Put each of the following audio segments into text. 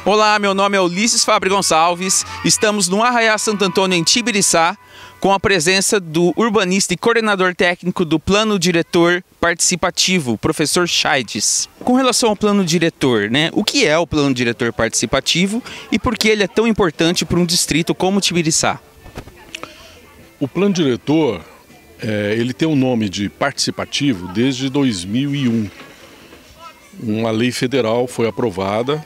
Olá, meu nome é Ulisses Fabre Gonçalves, estamos no Arraiá Santo Antônio, em Tibiriçá, com a presença do urbanista e coordenador técnico do Plano Diretor Participativo, professor Chaides. Com relação ao Plano Diretor, o que é o Plano Diretor Participativo e por que ele é tão importante para um distrito como Tibiriçá? O Plano Diretor, ele tem o nome de participativo desde 2001. Uma lei federal foi aprovada,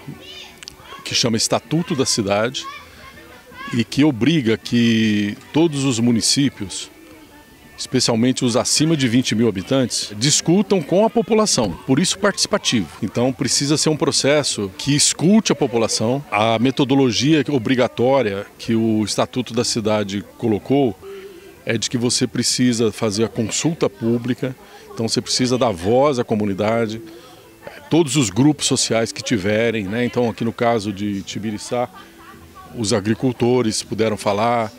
que chama Estatuto da Cidade, e que obriga que todos os municípios, especialmente os acima de 20 mil habitantes, discutam com a população, por isso participativo. Então precisa ser um processo que escute a população. A metodologia obrigatória que o Estatuto da Cidade colocou é de que você precisa fazer a consulta pública, então você precisa dar voz à comunidade, todos os grupos sociais que tiverem, Então aqui no caso de Tibiriçá, os agricultores puderam falar,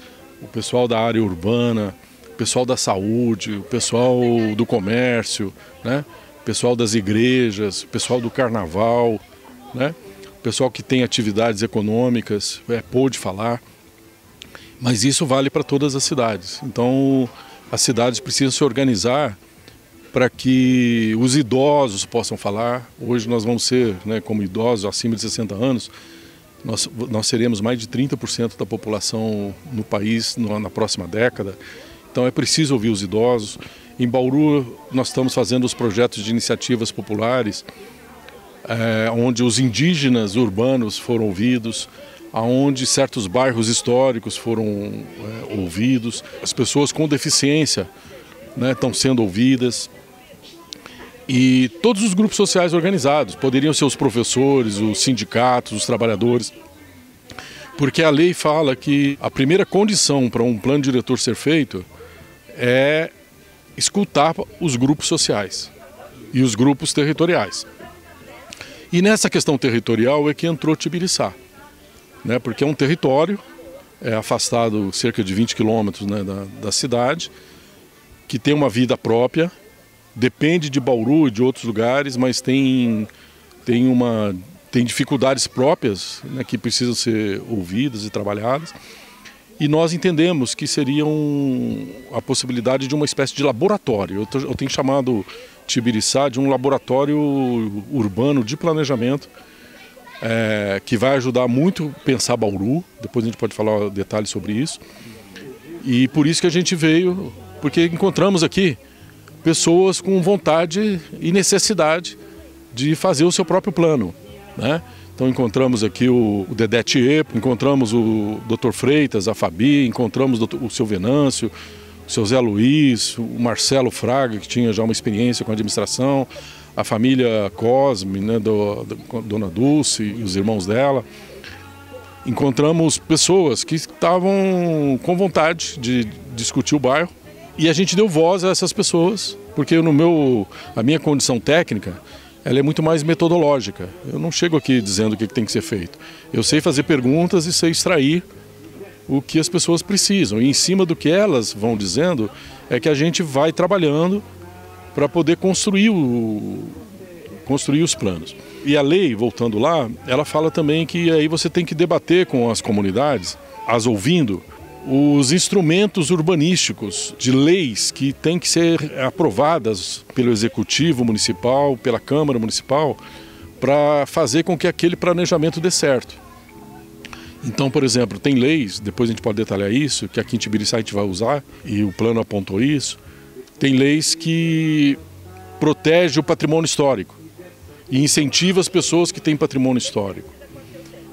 o pessoal da área urbana, o pessoal da saúde, o pessoal do comércio, O pessoal das igrejas, o pessoal do carnaval, O pessoal que tem atividades econômicas, pôde falar. Mas isso vale para todas as cidades. Então as cidades precisam se organizar para que os idosos possam falar. Hoje nós vamos ser, como idosos acima de 60 anos, nós seremos mais de 30% da população no país na próxima década. Então é preciso ouvir os idosos. Em Bauru nós estamos fazendo os projetos de iniciativas populares, onde os indígenas urbanos foram ouvidos, onde certos bairros históricos foram ouvidos, as pessoas com deficiência estão sendo ouvidas. E todos os grupos sociais organizados, poderiam ser os professores, os sindicatos, os trabalhadores, porque a lei fala que a primeira condição para um plano diretor ser feito é escutar os grupos sociais e os grupos territoriais. E nessa questão territorial é que entrou Tibiriçá, porque é um território afastado cerca de 20 quilômetros da cidade, que tem uma vida própria. Depende de Bauru e de outros lugares, mas tem dificuldades próprias que precisam ser ouvidas e trabalhadas. E nós entendemos que seria a possibilidade de uma espécie de laboratório. Eu tenho chamado Tibiriçá de um laboratório urbano de planejamento, que vai ajudar muito a pensar Bauru. Depois a gente pode falar detalhes sobre isso. E por isso que a gente veio, porque encontramos aqui pessoas com vontade e necessidade de fazer o seu próprio plano, Então encontramos aqui o Dedé Tiepo, encontramos o Dr. Freitas, a Fabi, encontramos o seu Venâncio, o seu Zé Luiz, o Marcelo Fraga, que tinha já uma experiência com a administração, a família Cosme, Dona Dulce e os irmãos dela. Encontramos pessoas que estavam com vontade de discutir o bairro. E a gente deu voz a essas pessoas, porque a minha condição técnica, ela é muito mais metodológica. Eu não chego aqui dizendo o que tem que ser feito. Eu sei fazer perguntas e sei extrair o que as pessoas precisam. E em cima do que elas vão dizendo, é que a gente vai trabalhando para poder construir os planos. E a lei, voltando lá, ela fala também que aí você tem que debater com as comunidades, as ouvindo, os instrumentos urbanísticos de leis que têm que ser aprovadas pelo Executivo Municipal, pela Câmara Municipal, para fazer com que aquele planejamento dê certo. Então, por exemplo, tem leis, depois a gente pode detalhar isso, que aqui em Tibiriçá a gente vai usar, e o plano apontou isso, tem leis que protegem o patrimônio histórico e incentivam as pessoas que têm patrimônio histórico.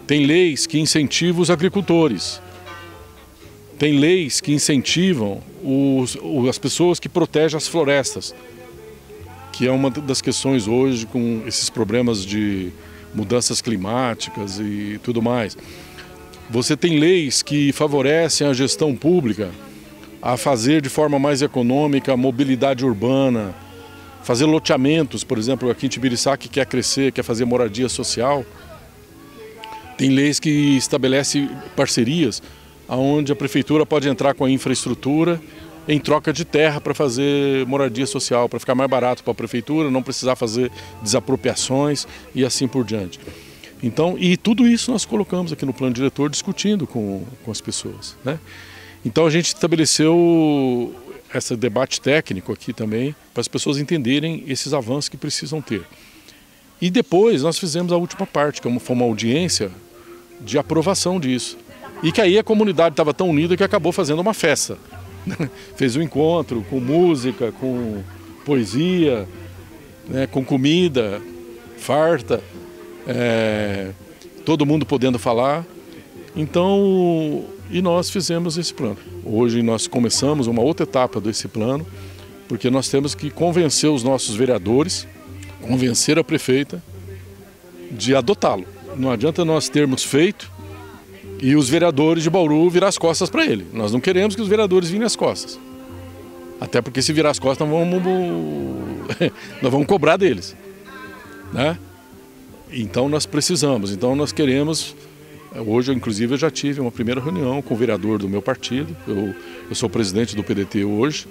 Tem leis que incentivam os agricultores. Tem leis que incentivam as pessoas que protegem as florestas, que é uma das questões hoje com esses problemas de mudanças climáticas e tudo mais. Você tem leis que favorecem a gestão pública a fazer de forma mais econômica a mobilidade urbana, fazer loteamentos, por exemplo, aqui em Tibiriçá, que quer crescer, quer fazer moradia social. Tem leis que estabelecem parcerias onde a prefeitura pode entrar com a infraestrutura em troca de terra para fazer moradia social, para ficar mais barato para a prefeitura, não precisar fazer desapropriações e assim por diante. Então, e tudo isso nós colocamos aqui no plano diretor discutindo com as pessoas, né? Então a gente estabeleceu esse debate técnico aqui também para as pessoas entenderem esses avanços que precisam ter. E depois nós fizemos a última parte, que foi uma audiência de aprovação disso. E que aí a comunidade estava tão unida que acabou fazendo uma festa. Fez um encontro com música, com poesia, né, com comida farta, todo mundo podendo falar. Então, e nós fizemos esse plano. Hoje nós começamos uma outra etapa desse plano, porque nós temos que convencer os nossos vereadores, convencer a prefeita de adotá-lo. Não adianta nós termos feito e os vereadores de Bauru virar as costas para ele. Nós não queremos que os vereadores virem as costas. Até porque se virar as costas nós vamos cobrar deles, né? Então nós precisamos, então nós queremos. Hoje, inclusive, eu já tive uma primeira reunião com o vereador do meu partido. Eu sou presidente do PDT hoje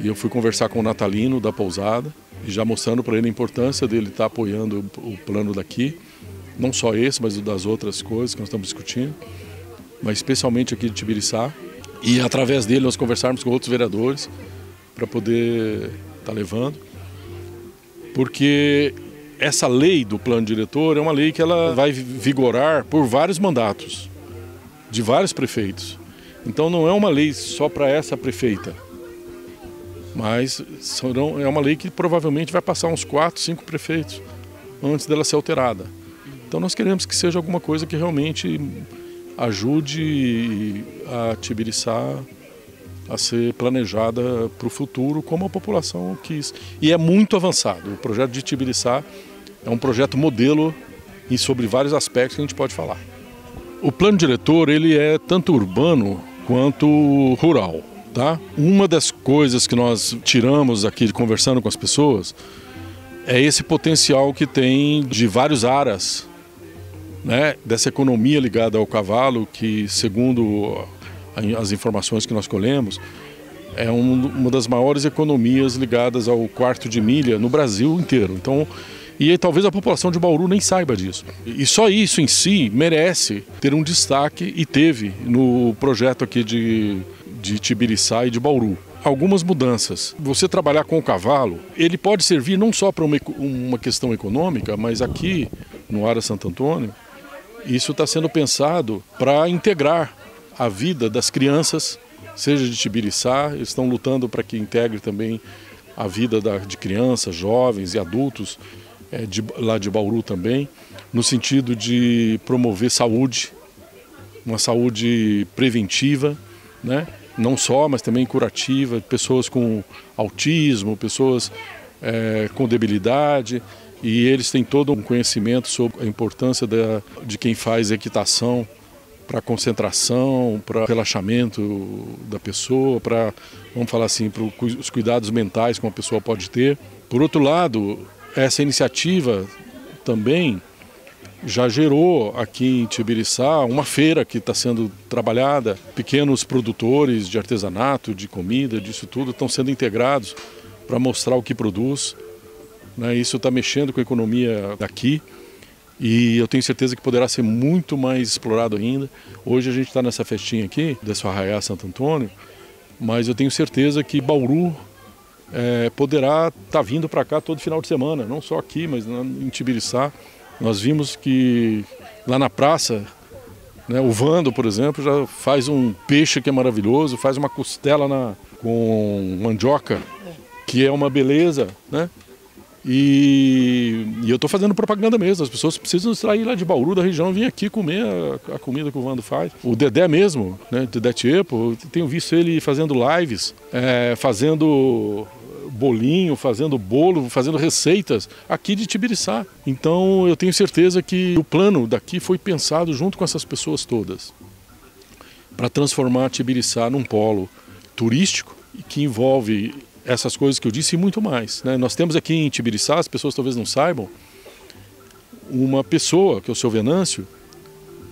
e eu fui conversar com o Natalino da Pousada e já mostrando para ele a importância dele estar apoiando o plano daqui, não só esse, mas das outras coisas que nós estamos discutindo, mas especialmente aqui de Tibiriçá. E através dele nós conversarmos com outros vereadores para poder estar levando, porque essa lei do plano diretor é uma lei que ela vai vigorar por vários mandatos, de vários prefeitos. Então não é uma lei só para essa prefeita, mas é uma lei que provavelmente vai passar uns 4, 5 prefeitos antes dela ser alterada. Então nós queremos que seja alguma coisa que realmente ajude a Tibiriçá a ser planejada para o futuro como a população quis. E é muito avançado. O projeto de Tibiriçá é um projeto modelo e sobre vários aspectos que a gente pode falar. O plano diretor ele é tanto urbano quanto rural, tá? Uma das coisas que nós tiramos aqui conversando com as pessoas é esse potencial que tem de vários aras, né, dessa economia ligada ao cavalo, que segundo as informações que nós colhemos, é uma das maiores economias ligadas ao quarto de milha no Brasil inteiro. Então, e talvez a população de Bauru nem saiba disso. E só isso em si merece ter um destaque, e teve no projeto aqui de Tibiriçá e de Bauru. Algumas mudanças. Você trabalhar com o cavalo, ele pode servir não só para uma questão econômica, mas aqui no Ara Santo Antônio, isso está sendo pensado para integrar a vida das crianças, seja de Tibiriçá, eles estão lutando para que integre também a vida de crianças, jovens e adultos, lá de Bauru também, no sentido de promover saúde, uma saúde preventiva, né? Não só, mas também curativa, pessoas com autismo, pessoas com debilidade, e eles têm todo um conhecimento sobre a importância de quem faz equitação para concentração, para relaxamento da pessoa, para, vamos falar assim, para os cuidados mentais que uma pessoa pode ter. Por outro lado, essa iniciativa também já gerou aqui em Tibiriçá uma feira que está sendo trabalhada. Pequenos produtores de artesanato, de comida, disso tudo, estão sendo integrados para mostrar o que produz, né? Isso está mexendo com a economia daqui e eu tenho certeza que poderá ser muito mais explorado ainda. Hoje a gente está nessa festinha aqui, desse Arraiá Santo Antônio, mas eu tenho certeza que Bauru poderá estar vindo para cá todo final de semana, não só aqui, mas em Tibiriçá. Nós vimos que lá na praça, né, o Vando, por exemplo, já faz um peixe que é maravilhoso, faz uma costela com mandioca, que é uma beleza, né? E eu estou fazendo propaganda mesmo, as pessoas precisam sair lá de Bauru, da região, vir aqui comer a comida que o Vando faz. O Dedé mesmo, né, Dedé Tiepo, eu tenho visto ele fazendo lives, fazendo bolinho, fazendo bolo, fazendo receitas aqui de Tibiriçá. Então eu tenho certeza que o plano daqui foi pensado junto com essas pessoas todas para transformar Tibiriçá num polo turístico que envolve essas coisas que eu disse e muito mais, né? Nós temos aqui em Tibiriçá, as pessoas talvez não saibam, uma pessoa, que é o seu Venâncio,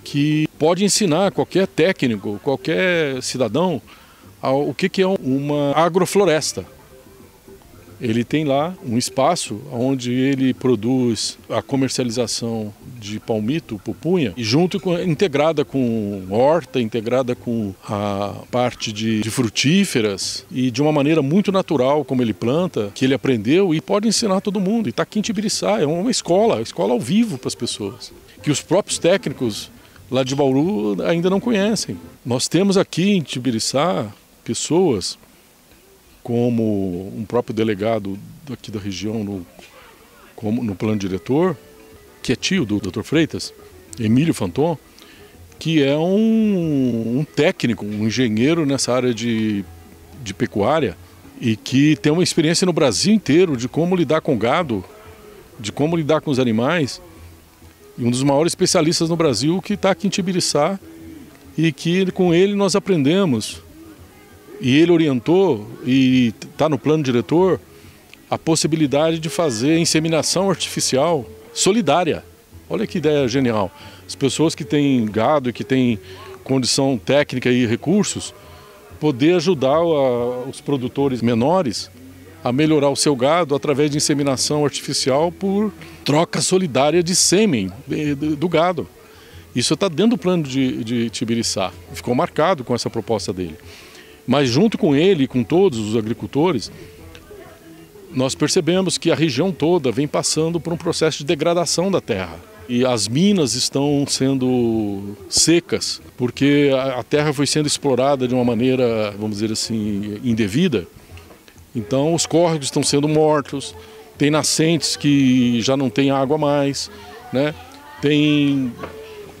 que pode ensinar qualquer técnico, qualquer cidadão, o que é uma agrofloresta. Ele tem lá um espaço onde ele produz a comercialização de palmito, pupunha, e integrada com horta, integrada com a parte de frutíferas e de uma maneira muito natural como ele planta, que ele aprendeu e pode ensinar todo mundo. E está aqui em Tibiriçá, é uma escola ao vivo para as pessoas, que os próprios técnicos lá de Bauru ainda não conhecem. Nós temos aqui em Tibiriçá pessoas como um próprio delegado aqui da região no plano diretor, que é tio do Dr. Freitas, Emílio Fanton, que é um técnico, um engenheiro nessa área de pecuária e que tem uma experiência no Brasil inteiro de como lidar com gado, de como lidar com os animais, e um dos maiores especialistas no Brasil que está aqui em Tibiriçá e que com ele nós aprendemos. E ele orientou, e está no plano diretor, a possibilidade de fazer inseminação artificial solidária. Olha que ideia genial. As pessoas que têm gado e que têm condição técnica e recursos, poder ajudar os produtores menores a melhorar o seu gado através de inseminação artificial por troca solidária de sêmen do gado. Isso está dentro do plano de Tibiriçá. Ficou marcado com essa proposta dele. Mas junto com ele e com todos os agricultores, nós percebemos que a região toda vem passando por um processo de degradação da terra. E as minas estão sendo secas, porque a terra foi sendo explorada de uma maneira, vamos dizer assim, indevida. Então os córregos estão sendo mortos, tem nascentes que já não tem água mais, né? Tem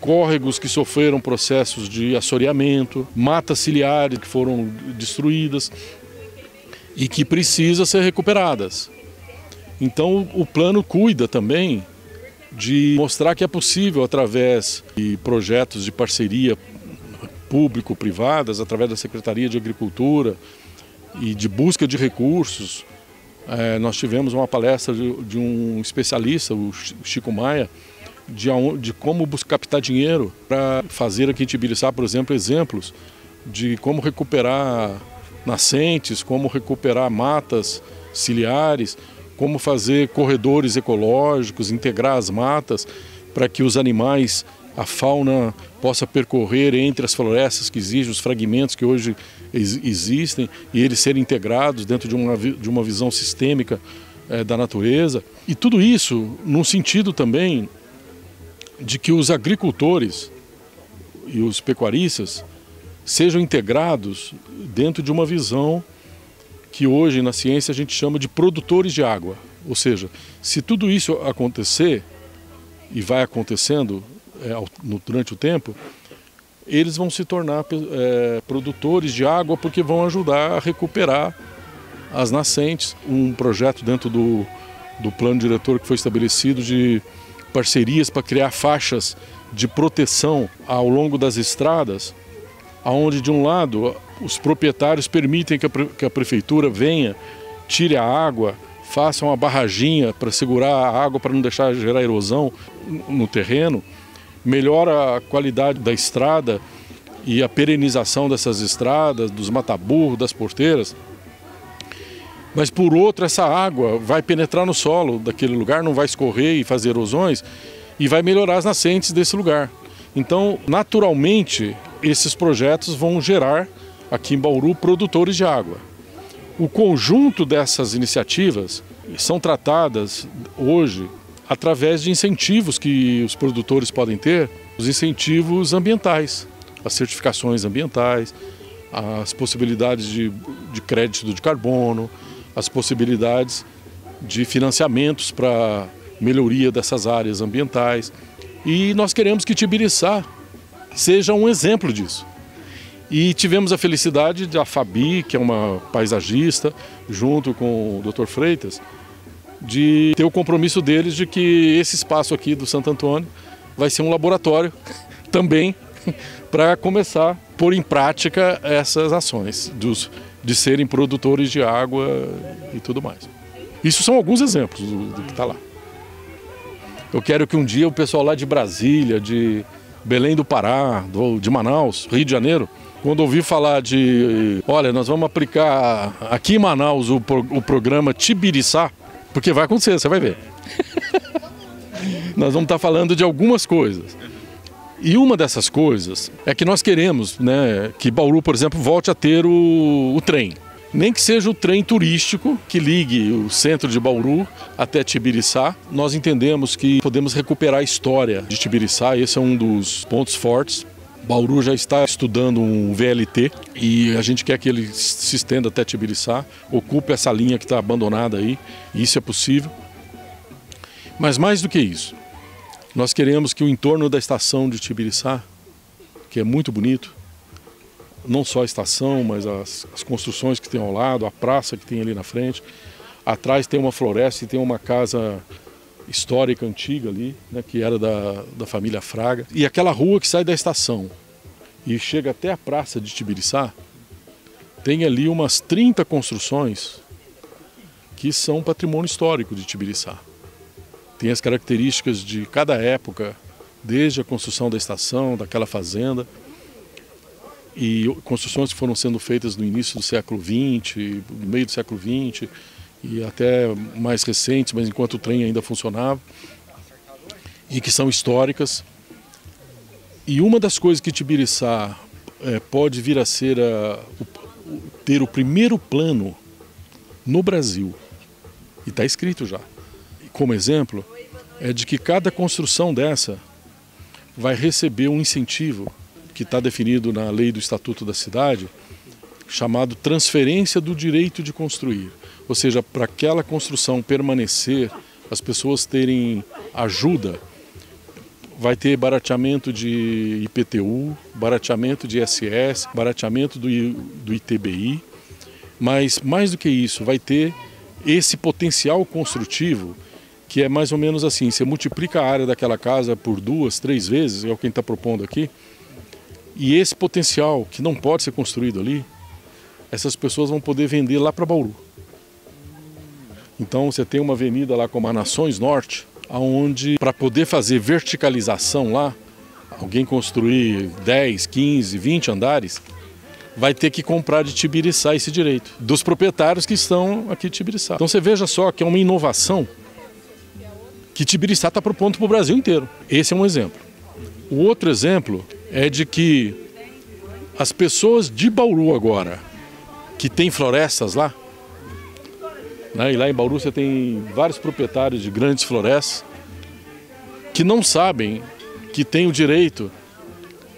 córregos que sofreram processos de assoreamento, matas ciliares que foram destruídas e que precisam ser recuperadas. Então o plano cuida também de mostrar que é possível, através de projetos de parceria público-privadas, através da Secretaria de Agricultura e de busca de recursos. Nós tivemos uma palestra de um especialista, o Chico Maia, de como captar dinheiro para fazer aqui em Tibiriçá, por exemplo, exemplos de como recuperar nascentes, como recuperar matas ciliares, como fazer corredores ecológicos, integrar as matas para que os animais, a fauna possa percorrer entre as florestas que existem, os fragmentos que hoje existem, e eles serem integrados dentro de uma visão sistêmica da natureza. E tudo isso num sentido também de que os agricultores e os pecuaristas sejam integrados dentro de uma visão que hoje na ciência a gente chama de produtores de água. Ou seja, se tudo isso acontecer, e vai acontecendo durante o tempo, eles vão se tornar produtores de água porque vão ajudar a recuperar as nascentes. Um projeto dentro do plano diretor que foi estabelecido de parcerias para criar faixas de proteção ao longo das estradas, onde de um lado os proprietários permitem que a prefeitura venha, tire a água, faça uma barraginha para segurar a água para não deixar gerar erosão no terreno, melhora a qualidade da estrada e a perenização dessas estradas, dos mataburros, das porteiras. Mas por outro, essa água vai penetrar no solo daquele lugar, não vai escorrer e fazer erosões e vai melhorar as nascentes desse lugar. Então, naturalmente, esses projetos vão gerar aqui em Bauru produtores de água. O conjunto dessas iniciativas são tratadas hoje através de incentivos que os produtores podem ter, os incentivos ambientais, as certificações ambientais, as possibilidades de crédito de carbono, as possibilidades de financiamentos para melhoria dessas áreas ambientais. E nós queremos que Tibiriçá seja um exemplo disso. E tivemos a felicidade da Fabi, que é uma paisagista, junto com o Dr. Freitas, de ter o compromisso deles de que esse espaço aqui do Santo Antônio vai ser um laboratório também para começar a pôr em prática essas ações de serem produtores de água e tudo mais. Isso são alguns exemplos do que está lá. Eu quero que um dia o pessoal lá de Brasília, de Belém do Pará, de Manaus, Rio de Janeiro, quando ouvi falar de, olha, nós vamos aplicar aqui em Manaus o programa Tibiriçá, porque vai acontecer, você vai ver. Nós vamos estar falando de algumas coisas. E uma dessas coisas é que nós queremos, né, que Bauru, por exemplo, volte a ter o trem. Nem que seja o trem turístico que ligue o centro de Bauru até Tibiriçá. Nós entendemos que podemos recuperar a história de Tibiriçá, esse é um dos pontos fortes. Bauru já está estudando um VLT e a gente quer que ele se estenda até Tibiriçá, ocupe essa linha que está abandonada aí, e isso é possível. Mas mais do que isso, nós queremos que o entorno da estação de Tibiriçá, que é muito bonito, não só a estação, mas as construções que tem ao lado, a praça que tem ali na frente, atrás tem uma floresta e tem uma casa histórica antiga ali, né, que era da família Fraga. E aquela rua que sai da estação e chega até a praça de Tibiriçá, tem ali umas 30 construções que são patrimônio histórico de Tibiriçá. Tem as características de cada época, desde a construção da estação, daquela fazenda, e construções que foram sendo feitas no início do século XX, no meio do século XX, e até mais recentes, mas enquanto o trem ainda funcionava, e que são históricas. E uma das coisas que Tibiriçá pode vir a ser ter o primeiro plano no Brasil, e está escrito já, como exemplo, é de que cada construção dessa vai receber um incentivo que está definido na lei do Estatuto da Cidade, chamado transferência do direito de construir. Ou seja, para aquela construção permanecer, as pessoas terem ajuda, vai ter barateamento de IPTU, barateamento de ISS, barateamento do ITBI, mas mais do que isso, vai ter esse potencial construtivo que é mais ou menos assim, você multiplica a área daquela casa por 2, 3 vezes, é o que a gente está propondo aqui, e esse potencial que não pode ser construído ali, essas pessoas vão poder vender lá para Bauru. Então você tem uma avenida lá como a Nações Norte, onde para poder fazer verticalização lá, alguém construir 10, 15, 20 andares, vai ter que comprar de Tibiriçá esse direito, dos proprietários que estão aqui de Tibiriçá. Então você veja só que é uma inovação que Tibiriçá está propondo para o Brasil inteiro. Esse é um exemplo. O outro exemplo é de que as pessoas de Bauru agora, que tem florestas lá, né, e lá em Bauru você tem vários proprietários de grandes florestas, que não sabem que têm o direito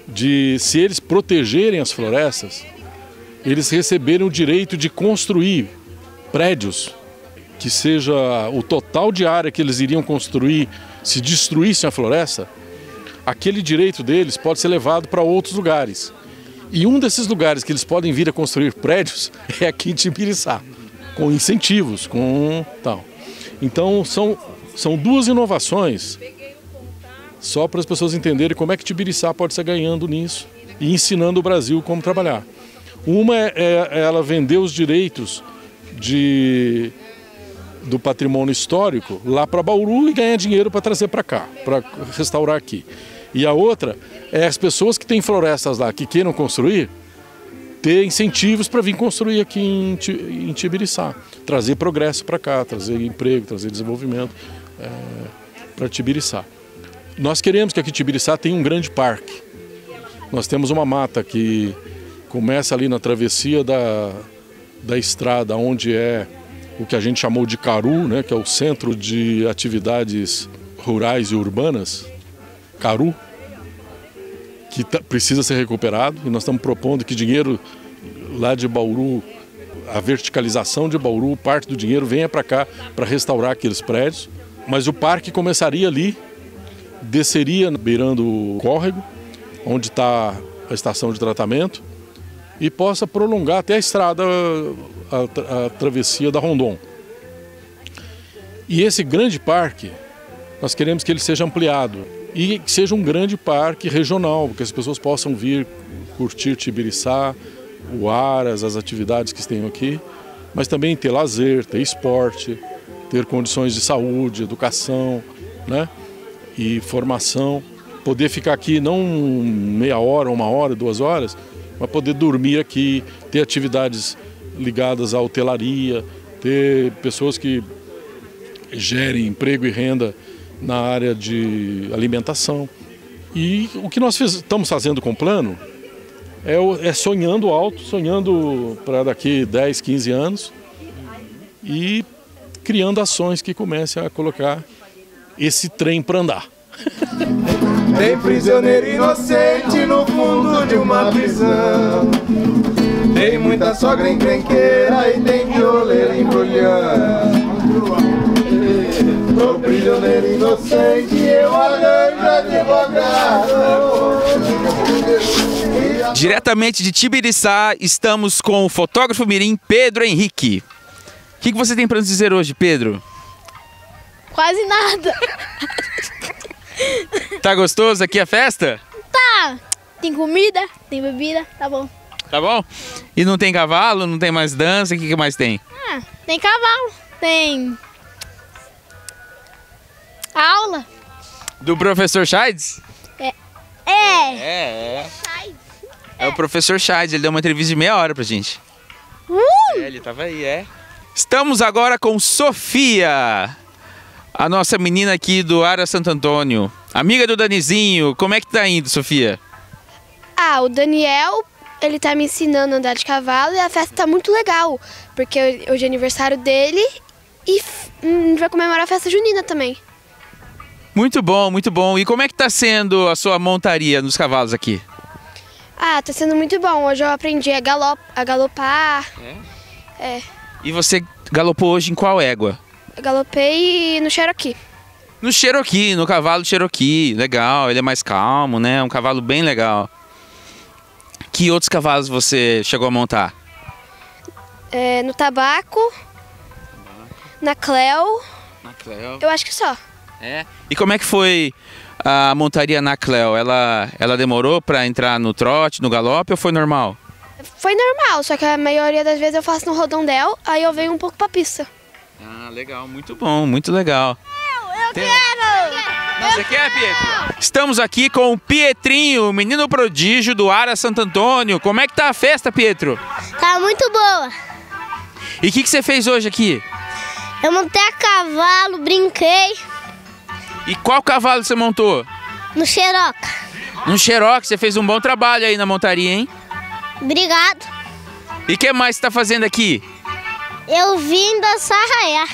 de, se eles protegerem as florestas, eles receberem o direito de construir prédios, que seja o total de área que eles iriam construir se destruíssem a floresta, aquele direito deles pode ser levado para outros lugares. E um desses lugares que eles podem vir a construir prédios é aqui em Tibiriçá, com incentivos, com tal. Então são duas inovações, só para as pessoas entenderem como é que Tibiriçá pode estar ganhando nisso e ensinando o Brasil como trabalhar. Uma é ela vender os direitos do patrimônio histórico lá para Bauru e ganhar dinheiro para trazer para cá, para restaurar aqui. E a outra é as pessoas que têm florestas lá, que queiram construir, ter incentivos para vir construir aqui em Tibiriçá, trazer progresso para cá, trazer emprego, trazer desenvolvimento para Tibiriçá. Nós queremos que aqui Tibiriçá tenha um grande parque. Nós temos uma mata que começa ali na travessia da estrada, onde é o que a gente chamou de CARU, né, que é o Centro de Atividades Rurais e Urbanas, CARU, que precisa ser recuperado, e nós estamos propondo que dinheiro lá de Bauru, a verticalização de Bauru, parte do dinheiro venha para cá para restaurar aqueles prédios, mas o parque começaria ali, desceria beirando o córrego, onde está a estação de tratamento, e possa prolongar até a estrada, a travessia da Rondon. E esse grande parque, nós queremos que ele seja ampliado e que seja um grande parque regional, que as pessoas possam vir curtir Tibiriçá, o Aras, as atividades que tem aqui, mas também ter lazer, ter esporte, ter condições de saúde, educação, né, e formação. Poder ficar aqui não meia hora, 1 hora, 2 horas, mas poder dormir aqui, ter atividades ligadas à hotelaria, ter pessoas que gerem emprego e renda na área de alimentação. E o que nós estamos fazendo com o plano é sonhando alto, sonhando para daqui 10, 15 anos e criando ações que comecem a colocar esse trem para andar. Tem prisioneiro inocente no fundo de uma prisão. Tem muita sogra encrenqueira e tem violeiro embrulhando. Pro prisioneiro inocente eu arranjo advogado. Diretamente de Tibiriçá, estamos com o fotógrafo mirim Pedro Henrique. O que você tem para nos dizer hoje, Pedro? Quase nada. Tá gostoso aqui a festa? Tá. Tem comida, tem bebida, tá bom. Tá bom? E não tem cavalo, não tem mais dança, o que mais tem? Ah, tem cavalo, tem aula. Do professor Chaides? É o professor Chaides, ele deu uma entrevista de meia hora pra gente. Ele tava aí, Estamos agora com Sofia, a nossa menina aqui do Ara Santo Antônio, amiga do Danizinho. Como é que tá indo, Sofia? O Daniel, ele tá me ensinando a andar de cavalo e a festa tá muito legal, porque hoje é aniversário dele e a gente vai comemorar a festa junina também. Muito bom, muito bom. E como é que tá sendo a sua montaria nos cavalos aqui? Tá sendo muito bom. Hoje eu aprendi a galopar. E você galopou hoje em qual égua? Eu galopei no Cherokee. No Cherokee, no cavalo Cherokee. Legal, ele é mais calmo, né? Um cavalo bem legal. Que outros cavalos você chegou a montar? No Tabaco, na Cleo. Na Cleo. Eu acho que só. E como é que foi a montaria na Cleo? Ela demorou para entrar no trote, no galope ou foi normal? Foi normal, só que a maioria das vezes eu faço no rodondel, aí eu venho um pouco pra pista. Legal, muito bom, muito legal. Eu quero! Você quer, Pietro? Estamos aqui com o Pietrinho, o menino prodígio do Ara Santo Antônio. Como é que tá a festa, Pietro? Tá muito boa. E o que você fez hoje aqui? Eu montei a cavalo, brinquei. E qual cavalo você montou? No Cherokee. No Cherokee, você fez um bom trabalho aí na montaria, hein? Obrigado. E o que mais você tá fazendo aqui? Eu vim dançar arraiá.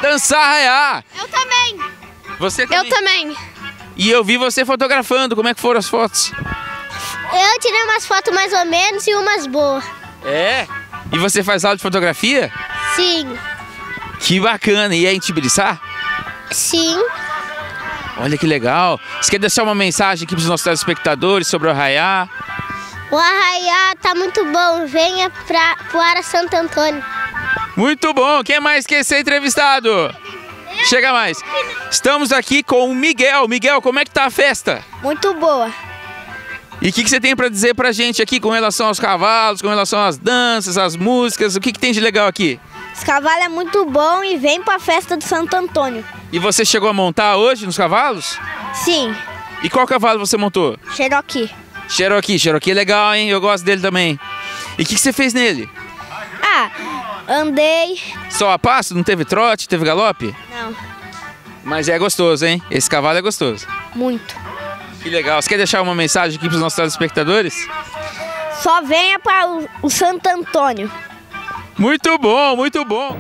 Dançar arraiá? Eu também. Você também? Eu também. E eu vi você fotografando, como é que foram as fotos? Eu tirei umas fotos mais ou menos e umas boas. E você faz aula de fotografia? Sim. Que bacana, e é em Tibiriçá? Sim. Olha que legal. Você quer deixar uma mensagem aqui para os nossos telespectadores sobre o arraiá? O arraiá tá muito bom, venha pro Ara Santo Antônio. Muito bom, quem mais quer ser entrevistado? Chega mais. Estamos aqui com o Miguel. Miguel, como é que tá a festa? Muito boa. E o que você tem para dizer pra gente aqui com relação aos cavalos, com relação às danças, às músicas? O que tem de legal aqui? Esse cavalo é muito bom e vem pra festa do Santo Antônio. E você chegou a montar hoje nos cavalos? Sim. E qual cavalo você montou? Cherokee. Cherokee é legal, hein? Eu gosto dele também. E o que você fez nele? Andei. Só a passo? Não teve trote? Teve galope? Não. Mas é gostoso, hein? Esse cavalo é gostoso. Muito. Que legal. Você quer deixar uma mensagem aqui para os nossos telespectadores? Só venha para o Santo Antônio. Muito bom, muito bom.